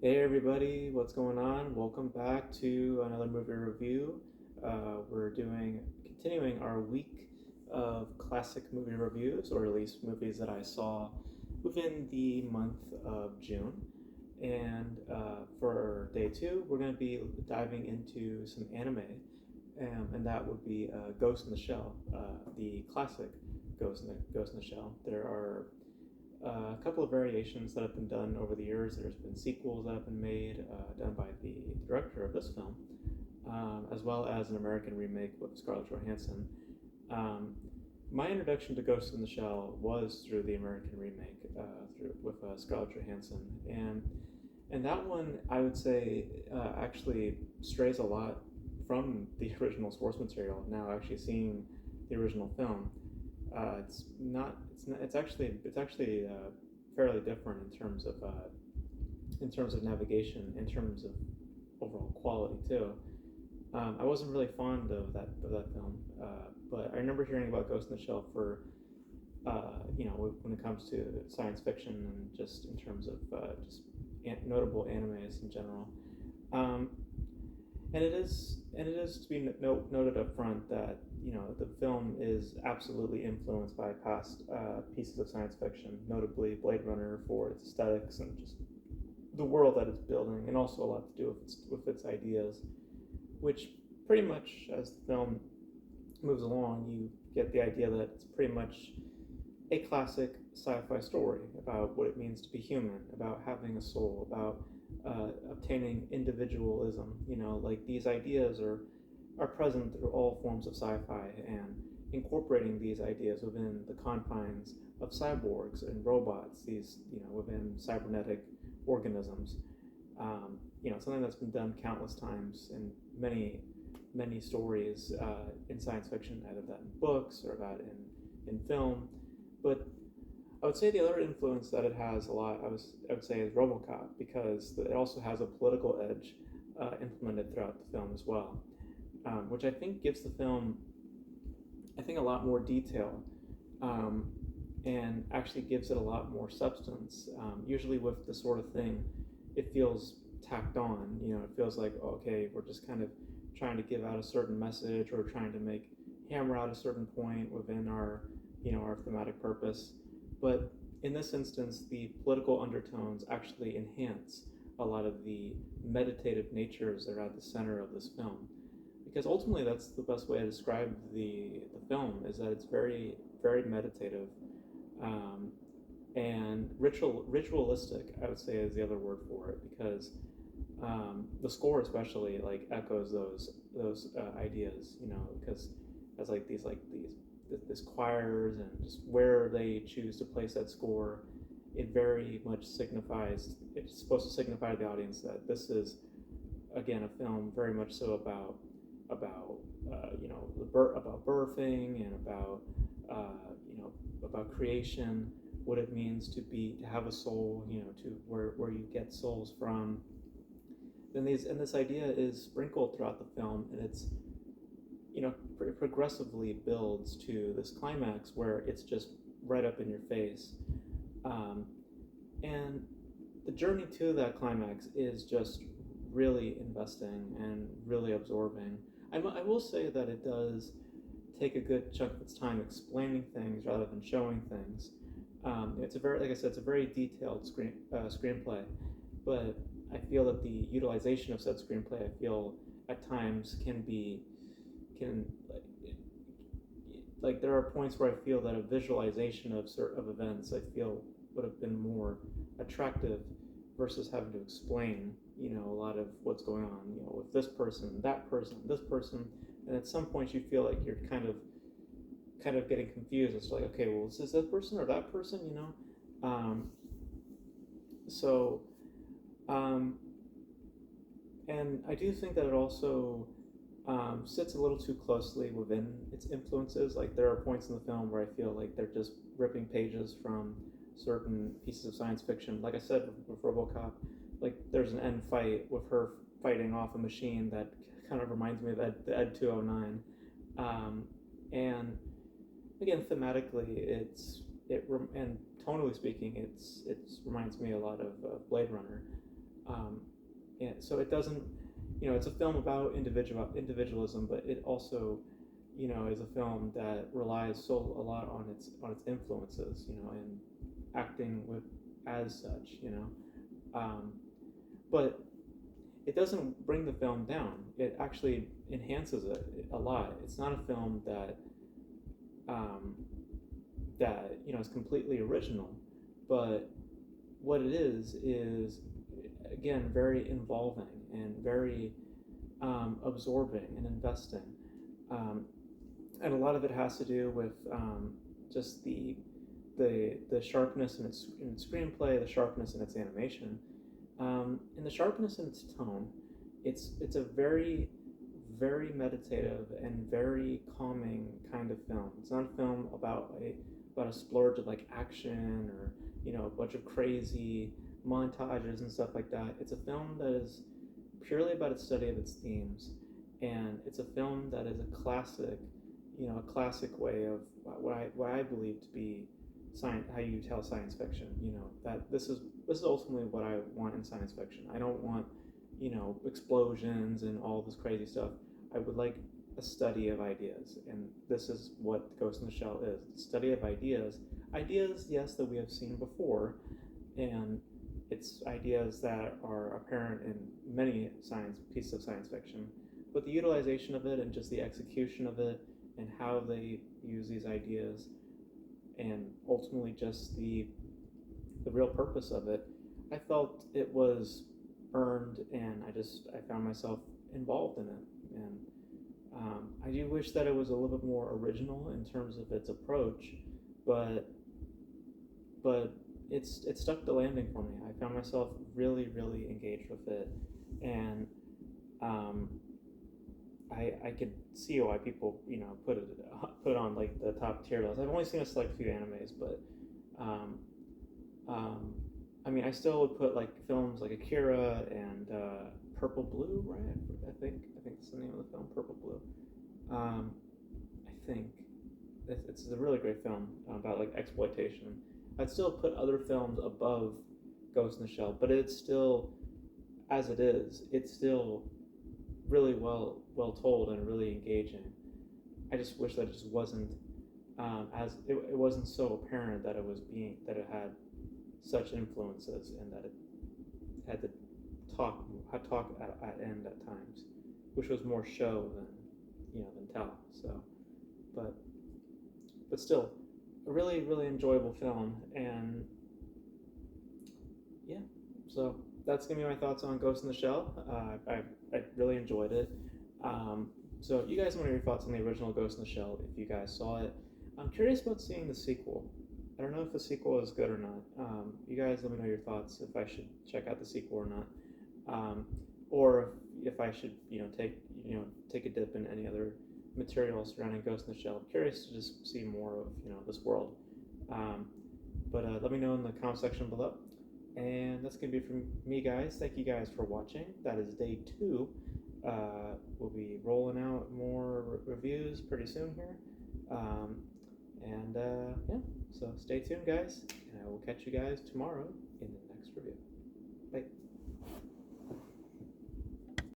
Hey everybody, what's going on? Welcome back to another movie review. We're continuing our week of classic movie reviews, or at least movies that I saw within the month of June. And for day two, we're going to be diving into some anime, and that would be Ghost in the Shell, the classic Ghost in the Shell. There are a couple of variations that have been done over the years. There's been sequels that have been made, done by the director of this film, as well as an American remake with Scarlett Johansson. Um, my introduction to Ghost in the Shell was through the American remake, with Scarlett Johansson, and that one I would say actually strays a lot from the original source material. Now actually seeing the original film, it's not. It's not. It's actually fairly different in terms of navigation, in terms of overall quality too. I wasn't really fond of that film, but I remember hearing about Ghost in the Shell for when it comes to science fiction and just in terms of just notable animes in general. Um, and it is to be noted up front that the film is absolutely influenced by past pieces of science fiction, notably Blade Runner for its aesthetics and just the world that it's building, and also a lot to do with its ideas. Which pretty much, as the film moves along, you get the idea that it's pretty much a classic sci-fi story about what it means to be human, about having a soul, about obtaining individualism. Like these ideas are present through all forms of sci-fi, and incorporating these ideas within the confines of cyborgs and robots, these within cybernetic organisms. Something that's been done countless times in many stories in science fiction, either that in books or that in film. But I would say the other influence that it has a lot, I would say, is RoboCop, because it also has a political edge implemented throughout the film as well, which I think gives the film, I think, a lot more detail, um, and actually gives it a lot more substance. Usually with this sort of thing, it feels tacked on. It feels like, oh, okay, we're just kind of trying to give out a certain message, or trying to hammer out a certain point within our thematic purpose. But in this instance, the political undertones actually enhance a lot of the meditative natures that are at the center of this film. Because ultimately, that's the best way to describe the film, is that it's very, very meditative, um, and ritualistic, I would say, is the other word for it, because the score especially like echoes those ideas, because as these this choirs and just where they choose to place that score, it very much signifies. It's supposed to signify to the audience that this is, again, a film very much so about about birthing, and about creation, what it means to have a soul, to where you get souls from. And this idea is sprinkled throughout the film, and it's progressively builds to this climax where it's just right up in your face. um, and the journey to that climax is just really investing and really absorbing. I will say that it does take a good chunk of its time explaining things rather than showing things. It's a very, like I said, it's a very detailed screenplay, but I feel that the utilization of said screenplay, I feel at times can like there are points where I feel that a visualization of events, I feel, would have been more attractive versus having to explain a lot of what's going on, with this person, that person, this person. And at some points you feel like you're kind of getting confused. It's like, okay, well, is this that person or that person, so um, and I do think that it also sits a little too closely within its influences. Like there are points in the film where I feel like they're just ripping pages from certain pieces of science fiction. Like I said with RoboCop, like there's an end fight with her fighting off a machine that kind of reminds me of the Ed 209. And again, thematically, and tonally speaking, it reminds me a lot of Blade Runner. And so it doesn't, it's a film about individualism, but it also, is a film that relies a lot on its influences, and acting with as such, but it doesn't bring the film down. It actually enhances it a lot. It's not a film um, that is completely original, but what it is again very involving and very absorbing and investing, um, and a lot of it has to do with just the sharpness in its screenplay, the sharpness in its animation, and the sharpness in its tone. It's a very very meditative and very calming kind of film. It's not a film about a splurge of like action or a bunch of crazy montages and stuff like that. It's a film that is purely about its study of its themes, and it's a film that is a classic, a classic way of what I believe to be science, how you tell science fiction. That this is ultimately what I want in science fiction. I don't want explosions and all this crazy stuff. I would like a study of ideas, and this is what Ghost in the Shell is: the study of ideas. Ideas, yes, that we have seen before, and it's ideas that are apparent in many pieces of science fiction, but the utilization of it and just the execution of it and how they use these ideas and ultimately just the real purpose of it, I felt it was earned, and I found myself involved in it. And I do wish that it was a little bit more original in terms of its approach, but it stuck the landing for me. I found myself really really engaged with it, and um, I could see why people put it on like the top tier list. I've only seen a select few animes, but um, um, I mean I still would put like films like Akira and Purple Blue, right? I think that's the name of the film, Purple Blue. I think it's a really great film about like exploitation. I'd still put other films above Ghost in the Shell, but it's still, as it is, it's still really well told and really engaging. I just wish that it just wasn't it wasn't so apparent that that it had such influences and that it had to talk at end at times, which was more show than tell. So, but still, a really really enjoyable film, and yeah, so that's gonna be my thoughts on Ghost in the Shell. I really enjoyed it. Um, so you guys, what are your thoughts on the original Ghost in the Shell? If you guys saw it, I'm curious about seeing the sequel. I don't know if the sequel is good or not. You guys, let me know your thoughts if I should check out the sequel or not, or if I should take a dip in any other material surrounding Ghost in the Shell. I'm curious to just see more of this world. Um, but let me know in the comment section below. And that's going to be from me, guys. Thank you guys for watching. That is day 2. We'll be rolling out more reviews pretty soon here. Yeah, so stay tuned, guys. And I will catch you guys tomorrow in the next review. Bye.